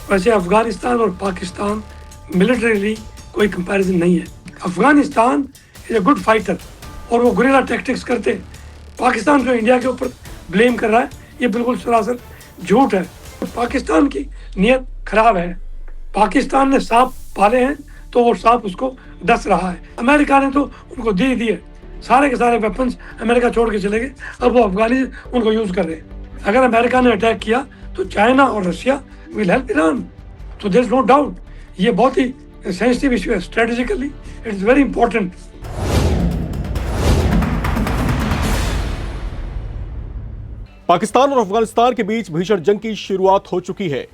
वैसे अफगानिस्तान और पाकिस्तान मिलिटरीली कोई कंपैरिजन नहीं है। Afghanistan is a good fighter और वो गुरिल्ला टैक्टिक्स करते। पाकिस्तान जो इंडिया के ऊपर ब्लेम कर रहा है ये बिल्कुल सरासर झूठ है। पाकिस्तान की नीयत खराब है। पाकिस्तान ने सांप पाले हैं तो वो सांप उसको डस रहा है। अमेरिका ने तो उनको दे दिए, सारे के सारे वेपन्स अमेरिका छोड़ के चले गए, अब वो अफगानी उनको यूज कर रहे हैं। अगर अमेरिका ने अटैक किया तो चाइना और रशिया विल हेल्प ईरान, तो देयर इज नो डाउट। ये बहुत ही सेंसिटिव इशू है, strategically it is very important. Pakistan और अफगानिस्तान के बीच भीषण जंग की शुरुआत हो चुकी है।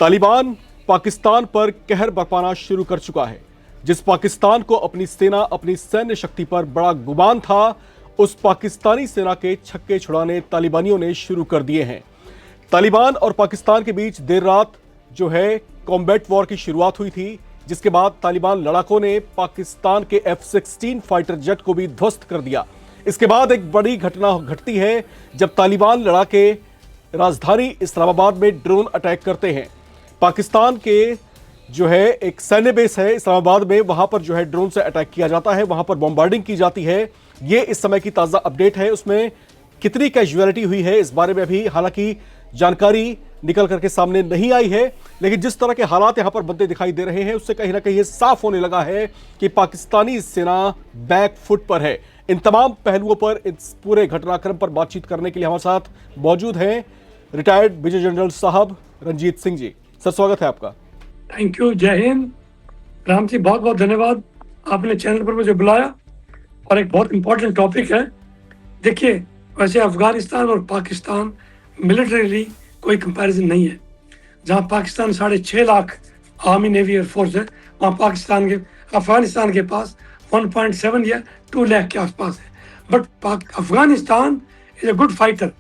तालिबान पाकिस्तान पर कहर बरपाना शुरू कर चुका है। जिस पाकिस्तान को अपनी सेना, अपनी सैन्य शक्ति पर बड़ा गुमान था, उस पाकिस्तानी सेना के छक्के छुड़ाने तालिबानियों ने शुरू कर दिए हैं। तालिबान और पाकिस्तान के बीच देर रात जो है कॉम्बैट वॉर की शुरुआत हुई थी, जिसके बाद तालिबान लड़ाकों ने पाकिस्तान के F-16 फाइटर जेट को भी ध्वस्त कर दिया। इसके बाद एक बड़ी घटना घटती है जब तालिबान लड़ाके राजधानी इस्लामाबाद में ड्रोन अटैक करते हैं। पाकिस्तान के जो है एक सैन्य बेस है इस्लामाबाद में, वहां पर जो है ड्रोन से अटैक किया जाता है, वहां पर बॉम्बार्डिंग की जाती है। ये इस समय की ताजा अपडेट है। उसमें कितनी कैजुअलिटी हुई है इस बारे में अभी हालांकि जानकारी निकल करके सामने नहीं आई है, लेकिन जिस तरह के हालात यहां पर बनते दिखाई दे रहे हैं उससे कहीं ना कहीं ये साफ होने लगा है कि पाकिस्तानी सेना बैक फुट पर है। इन तमाम पहलुओं पर, इस पूरे घटनाक्रम पर बातचीत करने के लिए हमारे साथ मौजूद हैं रिटायर्ड मेजर जनरल साहब रंजीत सिंह जी। सर, स्वागत है आपका। थैंक यू, जय हिंद। राम जी, बहुत बहुत धन्यवाद, आपने चैनल पर मुझे बुलाया और एक बहुत इंपॉर्टेंट टॉपिक है। देखिए, वैसे अफगानिस्तान और पाकिस्तान मिलिटरीली कोई कंपैरिजन नहीं है। जहां Pakistan 6.5 lakh army navy air force है, वहां अफगानिस्तान के पास 1.7 या 2 लाख के आसपास है। But Afghanistan is a good fighter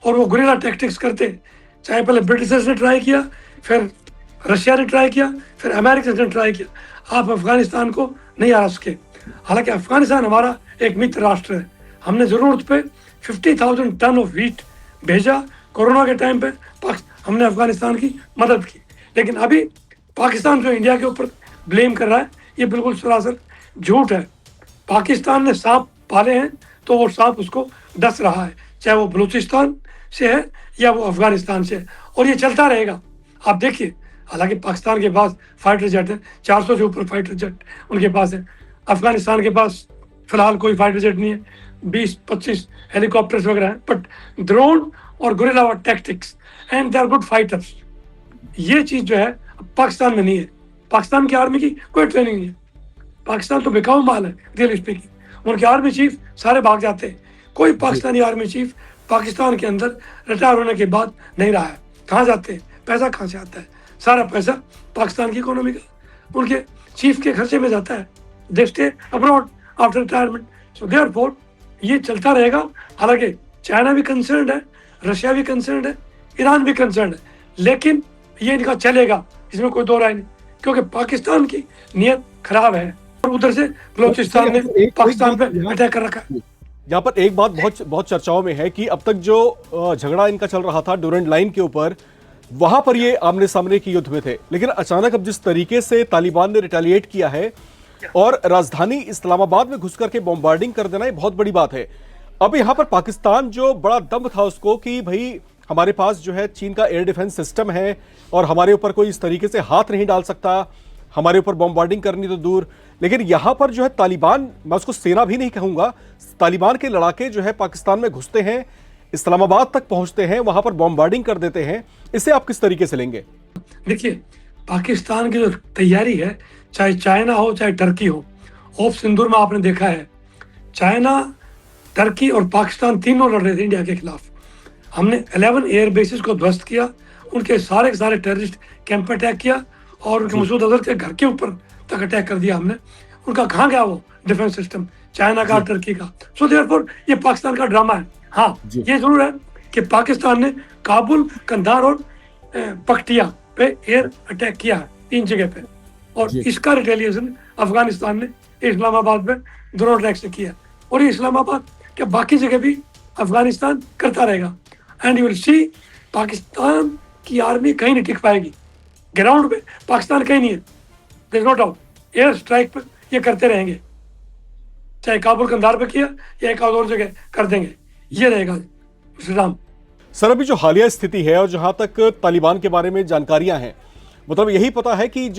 और वो गुरिल्ला टैक्टिक्स करते। चाहे पहले ब्रिटिशर्स ने ट्राई किया, फिर रशिया ने ट्राई किया, फिर अमेरिका ने ट्राई किया। आप अफगानिस्तान को नहीं हरा सके। हालांकि अफगानिस्तान हमारा एक मित्र राष्ट्र है। हमने जरूरत पे 50,000 टन ऑफ व्हीट भेजा। कोरोना के टाइम पे हमने अफगानिस्तान की मदद की। लेकिन अभी पाकिस्तान जो इंडिया के ऊपर ब्लेम कर रहा है ये बिल्कुल सरासर झूठ है। पाकिस्तान ने सांप पाले हैं तो वो सांप उसको डस रहा है, चाहे वो बलूचिस्तान से है या वो अफगानिस्तान से है, और ये चलता रहेगा। आप देखिए, हालांकि पाकिस्तान के पास फाइटर जेट है, 400 से ऊपर फाइटर जेट उनके पास है। अफगानिस्तान के पास फिलहाल कोई फाइटर जेट नहीं है, 20-25 हेलीकॉप्टर्स वगैरह हैं, बट ड्रोन और guerrilla tactics and they are good fighters. ये चीज जो है पाकिस्तान में नहीं है। पाकिस्तान की आर्मी की कोई ट्रेनिंग नहीं है। पाकिस्तान तो बिकाऊ माल है रियली स्पीकिंग। उनके आर्मी चीफ सारे भाग जाते हैं। कोई पाकिस्तानी आर्मी चीफ पाकिस्तान के अंदर रिटायर होने के बाद नहीं रहा है। कहाँ जाते हैं? पैसा कहाँ से आता है? सारा पैसा पाकिस्तान की इकोनॉमी का उनके चीफ के खर्चे में जाता है। They stay abroad after retirement. So therefore ये चलता रहेगा। हालांकि चाइना भी कंसर्न्ड है, रशिया भी कंसर्न्ड है, ईरान भी कंसर्न्ड है, लेकिन ये इनका चलेगा, इसमें कोई दो राय नहीं, क्योंकि पाकिस्तान की नीयत खराब है और उधर से बलूचिस्तान ने पाकिस्तान पे अटैक कर रखा है। यहाँ पर एक बात बहुत चर्चाओं में है कि अब तक जो झगड़ा इनका चल रहा था ड्यूरेंट लाइन के ऊपर, वहां पर ये आमने सामने की युद्ध में थे, लेकिन अचानक अब जिस तरीके से तालिबान ने रिटेलिएट किया है और राजधानी इस्लामाबाद में घुस करके बॉम्बार्डिंग कर देना, ये बहुत बड़ी बात है। अब यहाँ पर पाकिस्तान जो बड़ा दम था उसको कि भाई हमारे पास जो है चीन का एयर डिफेंस सिस्टम है और हमारे ऊपर कोई इस तरीके से हाथ नहीं डाल सकता, हमारे ऊपर बॉम्बार्डिंग करनी तो दूर। लेकिन यहां पर जो है तालिबान, मैं उसको सेना भी नहीं कहूंगा, तालिबान के लड़ाके जो है पाकिस्तान में घुसते हैं, इस्लामाबाद तक पहुंचते हैं, वहां पर बॉम्बार्डिंग कर देते हैं। इसे आप किस तरीके से लेंगे? देखिए, पाकिस्तान की जो तैयारी है, चाहे चाइना हो चाहे टर्की हो, ऑफ सिंदूर में आपने देखा है चाइना, टर्की और पाकिस्तान तीनों लड़ रहे थे इंडिया के खिलाफ। हमने 11 एयर बेसिस को ध्वस्त किया, उनके सारे के सारे टेररिस्ट कैंप पर अटैक किया और उनके मसूद अजहर के घर के ऊपर तक अटैक कर दिया हमने। उनका कहाँ गया वो डिफेंस सिस्टम, चाइना का, टर्की का? सो देयरफॉर ये पाकिस्तान का ड्रामा है। हाँ, ये जरूर है कि पाकिस्तान ने काबुल, कंधार और पख्तिया पे एयर अटैक किया है, 3 जगह पे, और इसका रिटेलिएशन अफगानिस्तान ने इस्लामाबाद में ड्रोन अटैक से किया। और ये इस्लामाबाद के बाकी जगह भी अफगानिस्तान करता रहेगा। And you will see Pakistan की आर्मी कहीं नहीं टिक पाएगी। ग्राउंड पे पाकिस्तान कहीं नहीं है, there is no doubt. Air strike पे ये करते रहेंगे, चाहे काबुल कंधार पे किया या एक और जगह कर देंगे, ये रहेगा श्री राम। सर, अभी जो हालिया स्थिति है और जहां तक तालिबान के बारे में जानकारियां हैं, मतलब यही पता है कि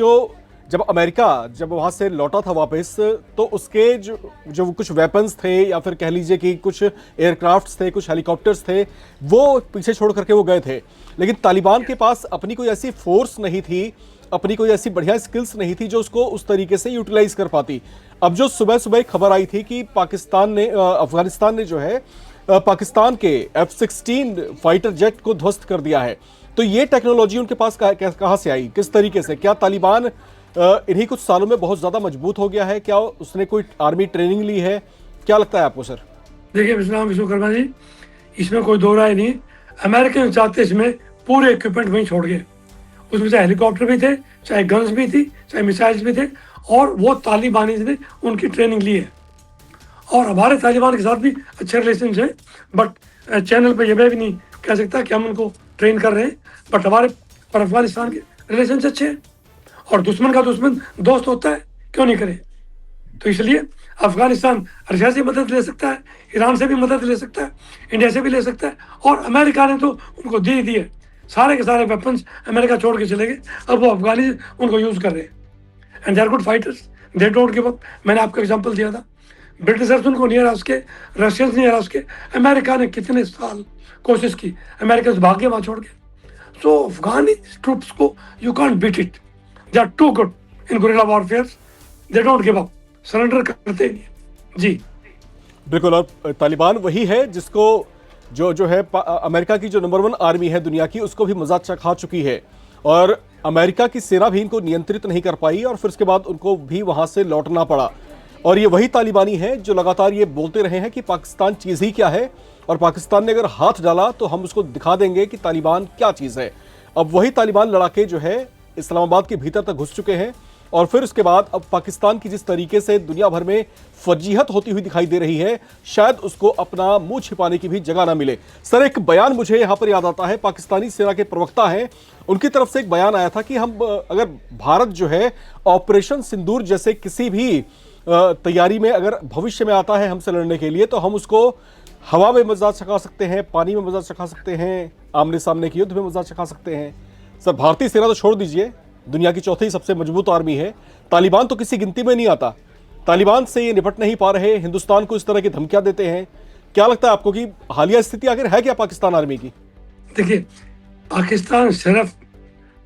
जब अमेरिका जब वहां से लौटा था वापस, तो उसके जो कुछ वेपन्स थे या फिर कह लीजिए कि कुछ एयरक्राफ्ट्स थे, कुछ हेलीकॉप्टर्स थे, वो पीछे छोड़ करके वो गए थे। लेकिन तालिबान के पास अपनी कोई ऐसी फोर्स नहीं थी, अपनी कोई ऐसी बढ़िया स्किल्स नहीं थी जो उसको उस तरीके से यूटिलाइज कर पाती। अब जो सुबह सुबह खबर आई थी कि अफगानिस्तान ने जो है पाकिस्तान के F-16 फाइटर जेट को ध्वस्त कर दिया है, तो ये टेक्नोलॉजी उनके पास कहां से आई, किस तरीके से? क्या तालिबान इन्हीं कुछ सालों में बहुत ज्यादा मजबूत हो गया है? क्या उसने कोई आर्मी ट्रेनिंग ली है? क्या लगता है आपको सर? देखिए विश्वकर्मा जी, इसमें कोई दो राय नहीं। अमेरिकन चाहते इसमें पूरे इक्विपमेंट वहीं छोड़ गए, उसमें चाहे हेलीकॉप्टर भी थे, चाहे गन्स भी थी, चाहे मिसाइल्स भी थे, और वो तालिबानी ने उनकी ट्रेनिंग ली है। और हमारे तालिबान के साथ भी अच्छे रिलेशन है, बट चैनल पर यह भी नहीं कह सकता कि हम उनको ट्रेन कर रहे हैं, बट हमारे और अफगानिस्तान के रिलेशन अच्छे हैं, और दुश्मन का दुश्मन दोस्त होता है, क्यों नहीं करे। तो इसलिए अफगानिस्तान रशिया से मदद ले सकता है, ईरान से भी मदद ले सकता है, इंडिया से भी ले सकता है, और अमेरिका ने तो उनको दे दिए, सारे के सारे वेपन्स अमेरिका छोड़ के चले गए, अब वो अफगानी उनको यूज कर रहे हैं, and they are good fighters, they don't give up. मैंने आपको एग्जांपल दिया था, ब्रिटिशर्स उनको नहीं हरा सके, रशियंस नहीं हरा सके, अमेरिका ने कितने साल कोशिश की, अमेरिका भाग्य वहां छोड़ के। सो अफगानी ट्रूप्स को you can't beat it, they are too good in guerrilla warfare, they don't give up, surrender करते नहीं जी। बिल्कुल, और तालिबान वही है जिसको जो है अमेरिका की जो नंबर 1 आर्मी है दुनिया की, उसको भी मजा चखा चुकी है, और अमेरिका की सेना भी इनको नियंत्रित नहीं कर पाई, और फिर उसके बाद उनको भी वहां से लौटना पड़ा। और ये वही तालिबानी है जो लगातार ये बोलते रहे हैं कि पाकिस्तान चीज ही क्या है, और पाकिस्तान ने अगर हाथ डाला तो हम उसको दिखा देंगे कि तालिबान क्या चीज है। अब वही तालिबान लड़ाके जो है इस्लामाबाद के भीतर तक घुस चुके हैं, और फिर उसके बाद अब पाकिस्तान की जिस तरीके से दुनिया भर में फजीहत होती हुई दिखाई दे रही है, शायद उसको अपना मुंह छिपाने की भी जगह ना मिले। सर, एक बयान मुझे यहां पर याद आता है, पाकिस्तानी सेना के प्रवक्ता हैं, उनकी तरफ से एक बयान आया था कि हम अगर भारत जो है ऑपरेशन सिंदूर जैसे किसी भी तैयारी में अगर भविष्य में आता है हमसे लड़ने के लिए, तो हम उसको हवा में मजा चखा सकते हैं, पानी में मजा चखा सकते हैं, आमने सामने की युद्ध में मजा चखा सकते हैं। सर, भारतीय सेना तो छोड़ दीजिए, दुनिया की चौथी सबसे मजबूत आर्मी है, तालिबान तो किसी गिनती में नहीं आता। तालिबान से ये निपट नहीं पा रहे, हिंदुस्तान को इस तरह की धमकियां देते हैं। क्या लगता है आपको कि हालिया स्थिति आखिर है क्या पाकिस्तान आर्मी की? देखिए, पाकिस्तान सिर्फ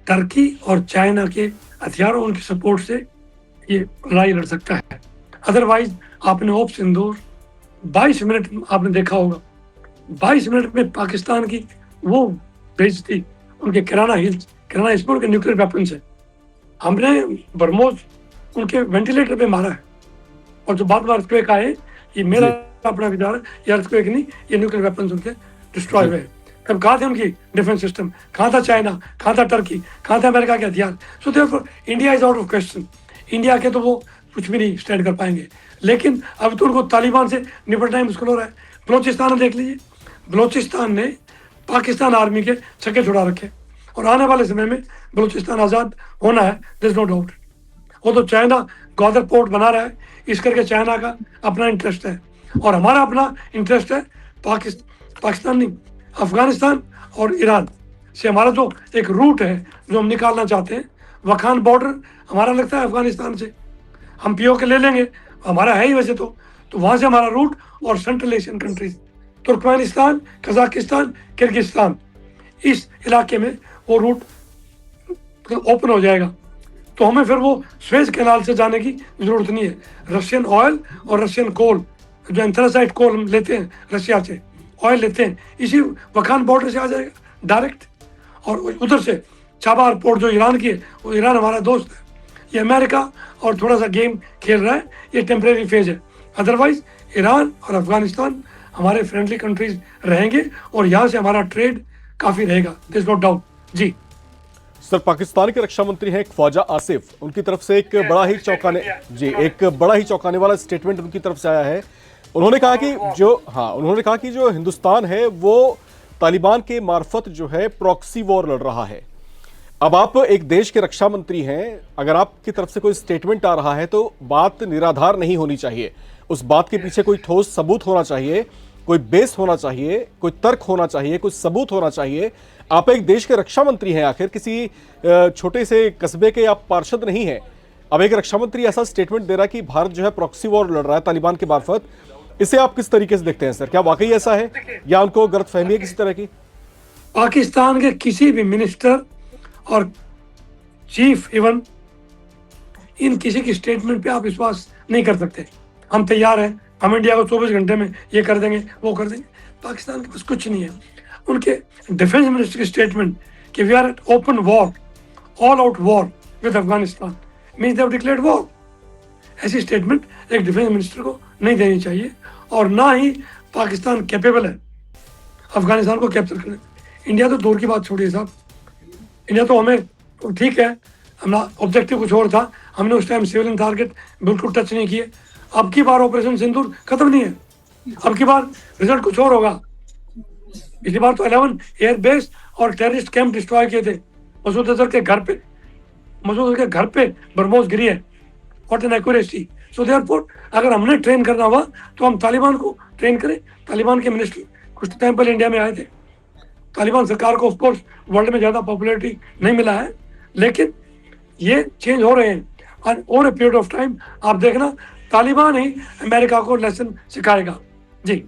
टर्की और चाइना के हथियारों उनकी सपोर्ट से ये लड़ाई लड़ सकता है, अदरवाइज आपने ऑप सिंदूर 22 मिनट आपने देखा होगा, 22 मिनट में पाकिस्तान की वो बेइज्जती, उनके किराना हिल्स में उनके न्यूक्लियर वेपन्स है, हमने बरमोज उनके वेंटिलेटर पे मारा है, और जो बाद में अर्थक्वेक आए, ये मेरा अपना विचार है, ये अर्थक्वेक नहीं, ये न्यूक्लियर वेपन्स उनके डिस्ट्रॉय हुए। तब कहाँ थे उनकी डिफेंस सिस्टम, कहाँ था चाइना, कहाँ था टर्की, कहाँ था अमेरिका के हथियार। So therefore India is out of question, India के तो वो कुछ भी नहीं स्टैंड कर पाएंगे। लेकिन अब तो उनको तालिबान से निपटना ही मुश्किल हो रहा है। बलोचिस्तान देख लीजिए, बलोचिस्तान ने पाकिस्तान आर्मी के छक्के छुड़ा रखे, और आने वाले समय में बलूचिस्तान आज़ाद होना है, देयर इज नो डाउट। वो तो चाइना ग्वादर पोर्ट बना रहा है, इस करके चाइना का अपना इंटरेस्ट है, और हमारा अपना इंटरेस्ट है पाकिस्तान नहीं, अफगानिस्तान और ईरान से हमारा जो एक रूट है जो हम निकालना चाहते हैं, वखान बॉर्डर हमारा लगता है अफगानिस्तान से, हम पीओके ले लेंगे, हमारा है ही वैसे तो वहां से हमारा रूट, और central Asian countries Turkmenistan, Kazakhstan, Kyrgyzstan, इस इलाके में वो रूट ओपन हो जाएगा। तो हमें फिर वो स्वेज कैनाल से जाने की जरूरत नहीं है। रशियन ऑयल और रशियन कोल, जो एंथ्रासाइट कोल हम लेते हैं रशिया से, ऑयल लेते हैं, इसी वखान बॉर्डर से आ जाएगा डायरेक्ट। और उधर से चाबार पोर्ट जो ईरान की है, वो ईरान हमारा दोस्त है, ये अमेरिका और थोड़ा सा गेम खेल रहा है, ये टेम्परेरी फेज है। अदरवाइज ईरान और अफगानिस्तान हमारे फ्रेंडली कंट्रीज रहेंगे, और यहाँ से हमारा ट्रेड काफी रहेगा, देयर इज नो डाउट जी। सर, पाकिस्तान के रक्षा मंत्री हैं ख्वाजा आसिफ, उनकी तरफ से एक बड़ा ही चौंकाने वाला स्टेटमेंट उनकी तरफ से आया है। उन्होंने कहा कि जो हिंदुस्तान है वो तालिबान के मार्फत जो है प्रॉक्सी वॉर लड़ रहा है। अब आप एक देश के रक्षा मंत्री हैं, अगर आपकी तरफ से कोई स्टेटमेंट आ रहा है तो बात निराधार नहीं होनी चाहिए, उस बात के पीछे कोई ठोस सबूत होना चाहिए, कोई बेस होना चाहिए, कोई तर्क होना चाहिए, कोई सबूत होना चाहिए। आप एक देश के रक्षा मंत्री हैं, आखिर किसी छोटे से कस्बे के आप पार्षद नहीं हैं। अब एक रक्षा मंत्री ऐसा स्टेटमेंट दे रहा है कि भारत जो है प्रॉक्सी वॉर लड़ रहा है तालिबान के मार्फत, इसे आप किस तरीके से देखते हैं सर? क्या वाकई ऐसा है या उनको गलतफहमी है किसी तरह की? पाकिस्तान के किसी भी मिनिस्टर और चीफ इवन इन किसी की स्टेटमेंट पे आप विश्वास नहीं कर सकते। हम तैयार हैं, हम इंडिया को 24 घंटे में ये कर देंगे, वो कर देंगे। पाकिस्तान के पास कुछ नहीं है। उनके डिफेंस मिनिस्टर की स्टेटमेंट कि we are at open war, all out war with Afghanistan, means they have declared war. ऐसी स्टेटमेंट एक डिफेंस मिनिस्टर को नहीं देनी चाहिए, और ना ही पाकिस्तान कैपेबल है अफगानिस्तान को कैप्चर करने। इंडिया तो दूर की बात छोड़िए साहब, इंडिया तो हमें तो ठीक है, हमारा ऑब्जेक्टिव कुछ और था, हमने उस टाइम सिविलियन टारगेट बिल्कुल टच नहीं किए। अब की बार ऑपरेशन सिंदूर खत्म नहीं है, अब की बार रिजल्ट कुछ और होगा। पिछली बार तो 11 एयरबेस और टेररिस्ट कैंप डिस्ट्रॉय किए थे मसूद अजहर के घर पे, मसूद अजहर के घर पे ब्रह्मोस गिरी है। What an accuracy. So therefore अगर हमने ट्रेन करना हुआ तो हम तालिबान को ट्रेन करें। तालिबान के मिनिस्टर कुछ टाइम पहले इंडिया में आए थे। तालिबान सरकार को ऑफकोर्स वर्ल्ड में ज़्यादा पॉपुलैरिटी नहीं मिला है, लेकिन ये चेंज हो रहे हैं। और over a period of time आप देखना तालिबान ही अमेरिका को लेसन सिखाएगा। जी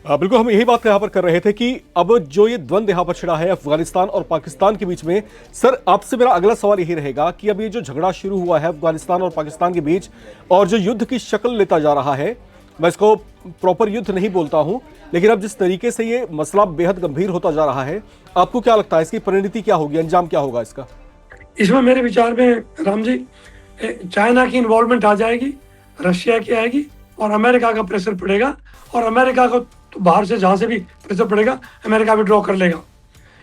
बिल्कुल, हम यही बात यहाँ पर कर रहे थे कि अब जो ये द्वंद्व यहाँ पर छिड़ा है अफगानिस्तान और पाकिस्तान के बीच में, सर आपसे मेरा अगला सवाल यही रहेगा कि अब ये जो झगड़ा शुरू हुआ है अफगानिस्तान और पाकिस्तान के बीच और जो युद्ध की शक्ल लेता जा रहा है, मैं इसको प्रॉपर युद्ध नहीं बोलता हूं, लेकिन अब जिस तरीके से ये मसला बेहद गंभीर होता जा रहा है, आपको क्या लगता है इसकी परिणति क्या होगी, अंजाम क्या होगा इसका? इसमें मेरे विचार में राम जी, चाइना की इन्वॉल्वमेंट आ जाएगी, रशिया की आएगी, और अमेरिका का प्रेशर पड़ेगा। और अमेरिका को तो बाहर से जहाँ से भी प्रेशर पड़ेगा अमेरिका विड्रॉ कर लेगा।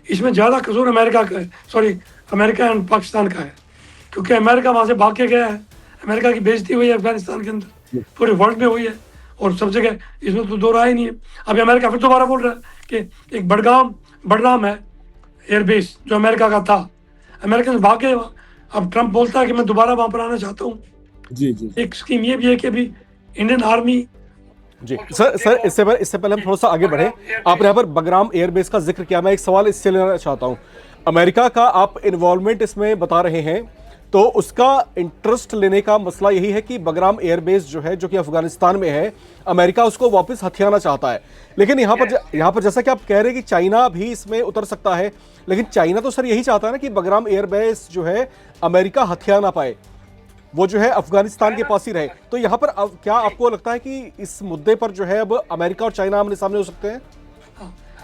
इसमें ज़्यादा कसूर अमेरिका का है, सॉरी अमेरिका एंड पाकिस्तान का है, क्योंकि अमेरिका वहाँ से भाग के गया है। अमेरिका की बेइज्जती हुई है अफगानिस्तान के अंदर, पूरे वर्ल्ड में हुई है, और सब जगह, इसमें तो दो राय नहीं है। अभी अमेरिका फिर दोबारा बोल रहा है कि एक बडगाम है एयरबेस जो अमेरिका का था, अमेरिकन भाग गए वहाँ। अब ट्रंप बोलता है कि मैं दोबारा वहाँ पर आना चाहता हूँ। जी एक स्कीम ये भी है कि अभी इंडियन आर्मी। जी सर इससे पहले हम थोड़ा सा आगे बढ़े, आपने यहाँ पर बगराम एयरबेस का जिक्र किया, मैं एक सवाल इससे लेना चाहता हूँ। अमेरिका का आप इन्वॉल्वमेंट इसमें बता रहे हैं, तो उसका इंटरेस्ट लेने का मसला यही है कि बगराम एयरबेस जो है, जो कि अफगानिस्तान में है, अमेरिका उसको वापस हथियाना चाहता है। लेकिन यहाँ पर जैसा कि आप कह रहे हैं कि चाइना भी इसमें उतर सकता है, लेकिन चाइना तो सर यही चाहता है ना कि बगराम एयरबेस जो है अमेरिका हथिया ना पाए, वो जो है अफगानिस्तान के पास ही रहे। तो यहाँ पर क्या आपको लगता है कि इस मुद्दे पर जो है अब अमेरिका और चाइना आमने सामने हो सकते हैं?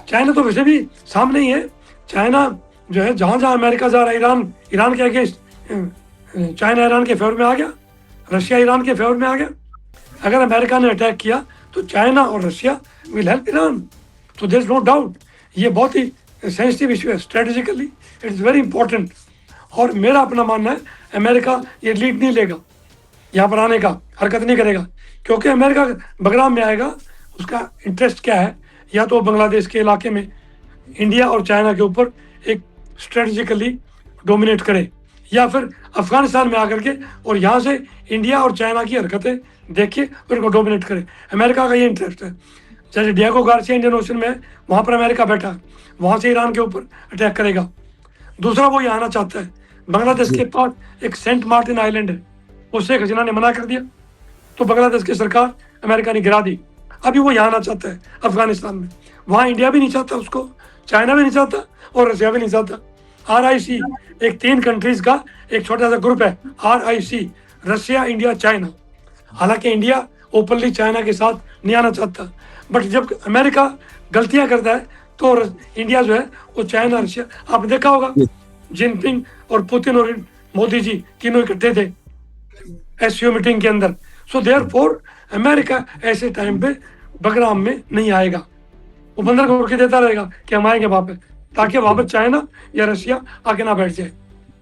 चाइना तो वैसे भी सामने ही है। चाइना जो है जहां जहां अमेरिका जा रहा है, ईरान के अगेंस्ट, चाइना ईरान के फेवर में आ गया, रशिया ईरान के फेवर में आ गया। अगर अमेरिका ने अटैक किया तो चाइना और रशिया विल हेल्प ईरान। तो देयर इज नो डाउट, ये बहुत ही सेंसिटिव इशू है, strategically it is very important. और मेरा अपना मानना है अमेरिका ये लीड नहीं लेगा, यहाँ पर आने का हरकत नहीं करेगा, क्योंकि अमेरिका बगराम में आएगा, उसका इंटरेस्ट क्या है, या तो बांग्लादेश के इलाके में इंडिया और चाइना के ऊपर एक स्ट्रेटेजिकली डोमिनेट करे, या फिर अफगानिस्तान में आकर के और यहाँ से इंडिया और चाइना की हरकतें देखिए फिर उनको डोमिनेट करे। अमेरिका का ये इंटरेस्ट है। जैसे डिएगो गार्सिया इंडियन ओशन में है, वहाँ पर अमेरिका बैठा है, वहाँ से ईरान के ऊपर अटैक करेगा। दूसरा, वो यहाँ आना चाहता है, बांग्लादेश के पास एक सेंट मार्टिन आइलैंड है, उससे खजीना ने मना कर दिया, तो बांग्लादेश की सरकार अमेरिका ने गिरा दी। अभी वो यहाँ आना चाहता है अफगानिस्तान में, वहाँ इंडिया भी नहीं चाहता उसको, चाइना भी नहीं चाहता और रशिया भी नहीं चाहता। RIC एक 3 कंट्रीज का एक छोटा सा ग्रुप है, RIC, रशिया, इंडिया, चाइना। हालांकि इंडिया ओपनली चाइना के साथ नहीं आना चाहता, बट जब अमेरिका गलतियां करता है तो इंडिया जो है वो चाइना, रशिया, आपने देखा होगा जिनपिंग और पुतिन और मोदी जी तीनों इकट्ठे थे SCO मीटिंग के अंदर। सो देयरफॉर अमेरिका ऐसे टाइम पे बगराम में नहीं आएगा, वो बंदर को रोके देता रहेगा कि हम आएंगे वहां पे, ताकि वहां पर चाइना या रशिया आके ना बैठ जाए।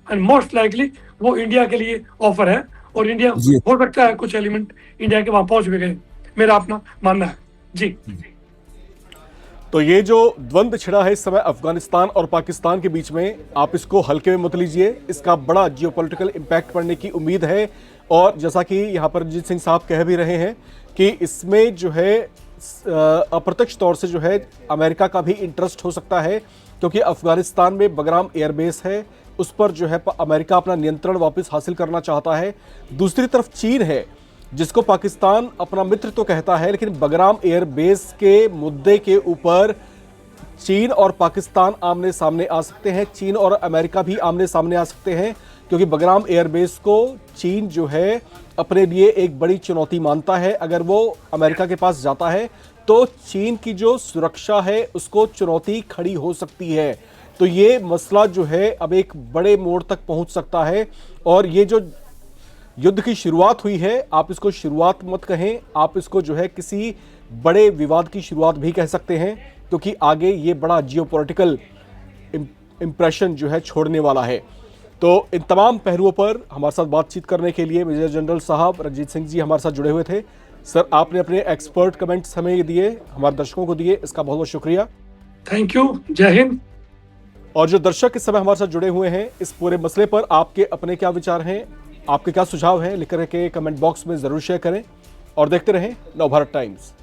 एंड मोस्ट लाइकली वो इंडिया के लिए ऑफर है, और इंडिया हो सकता है कुछ एलिमेंट इंडिया के वहां पहुंच भी गए, मेरा अपना मानना है। जी तो ये जो द्वंद्व छिड़ा है इस समय अफगानिस्तान और पाकिस्तान के बीच में, आप इसको हल्के में मत लीजिए। इसका बड़ा जियोपॉलिटिकल इंपैक्ट पड़ने की उम्मीद है। और जैसा कि यहाँ पर रणजीत सिंह साहब कह भी रहे हैं कि इसमें जो है अप्रत्यक्ष तौर से जो है अमेरिका का भी इंटरेस्ट हो सकता है, क्योंकि अफगानिस्तान में बगराम एयरबेस है, उस पर जो है अमेरिका अपना नियंत्रण वापस हासिल करना चाहता है। दूसरी तरफ चीन है, जिसको पाकिस्तान अपना मित्र तो कहता है, लेकिन बगराम एयरबेस के मुद्दे के ऊपर चीन और पाकिस्तान आमने सामने आ सकते हैं, चीन और अमेरिका भी आमने सामने आ सकते हैं, क्योंकि बगराम एयरबेस को चीन जो है अपने लिए एक बड़ी चुनौती मानता है। अगर वो अमेरिका के पास जाता है तो चीन की जो सुरक्षा है उसको चुनौती खड़ी हो सकती है। तो ये मसला जो है अब एक बड़े मोड़ तक पहुंच सकता है। और ये जो युद्ध की शुरुआत हुई है, आप इसको शुरुआत मत कहें, आप इसको जो है किसी बड़े विवाद की शुरुआत भी कह सकते हैं, क्योंकि आगे ये बड़ा जियोपॉलिटिकल इंप्रेशन जो है छोड़ने वाला है। तो इन तमाम पहलुओं पर हमारे साथ बातचीत करने के लिए मेजर जनरल साहब रणजीत सिंह जी हमारे साथ जुड़े हुए थे। सर, आपने अपने एक्सपर्ट कमेंट्स हमें दिए, हमारे दर्शकों को दिए, इसका बहुत बहुत शुक्रिया। Thank you. जय हिंद। और जो दर्शक इस समय हमारे साथ जुड़े हुए हैं, इस पूरे मसले पर आपके अपने क्या विचार हैं, आपके क्या सुझाव हैं, लिख करके कमेंट बॉक्स में जरूर शेयर करें और देखते रहें नवभारत टाइम्स।